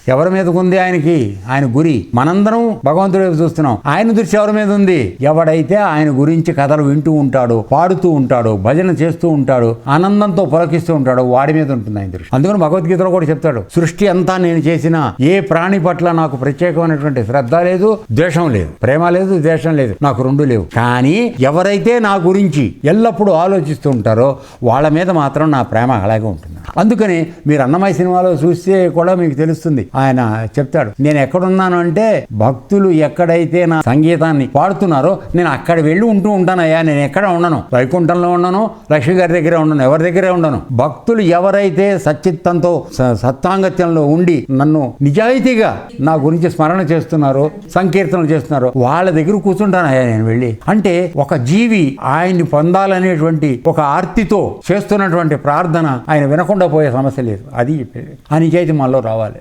ఎవరి మీదకు ఉంది ఆయనకి? ఆయన గురి. మనందరం భగవంతుడి వైపు చూస్తున్నాం. ఆయన దృష్టి ఎవరి మీద ఉంది? ఎవడైతే ఆయన గురించి కథలు వింటూ ఉంటాడో, పాడుతూ ఉంటాడో, భజన చేస్తూ ఉంటాడో, ఆనందంతో పులకిస్తూ ఉంటాడో వాడి మీద ఉంటుంది ఆయన దృష్టి. అందుకని భగవద్గీతలో కూడా చెప్తాడు, సృష్టి అంతా నేను చేసిన ఏ ప్రాణి పట్ల నాకు ప్రత్యేకమైనటువంటి శ్రద్ధ లేదు, ద్వేషం లేదు, ప్రేమ లేదు, ద్వేషం లేదు, నాకు రెండు లేవు. కానీ ఎవరైతే నా గురించి ఎల్లప్పుడూ ఆలోచిస్తూ ఉంటారో వాళ్ళ మీద మాత్రం నా ప్రేమ అలాగే ఉంటుంది. అందుకని మీరు అన్నమయ్య సినిమాలో చూస్తే కూడా మీకు తెలుస్తుంది. ఆయన చెప్తాడు, నేను ఎక్కడున్నాను అంటే భక్తులు ఎక్కడైతే నా సంగీతాన్ని పాడుతున్నారో నేను అక్కడ వెళ్ళి ఉంటూ ఉంటానయ్యా. నేను ఎక్కడ ఉండను, వైకుంఠంలో ఉండను, లక్ష్మి గారి దగ్గరే ఉండను, ఎవరి దగ్గరే ఉండను. భక్తులు ఎవరైతే సచ్చిత్తంతో సత్తాంగత్యంలో ఉండి నన్ను నిజాయితీగా నా గురించి స్మరణ చేస్తున్నారో, సంకీర్తనలు చేస్తున్నారో వాళ్ళ దగ్గర కూర్చుంటానయ్యా నేను వెళ్ళి. అంటే ఒక జీవి ఆయన్ని పొందాలనేటువంటి ఒక ఆర్తితో చేస్తున్నటువంటి ప్రార్థన ఆయన వినకుండా పోయే సమస్య లేదు. అది ఆ నిజాయితీ మనలో రావాలి.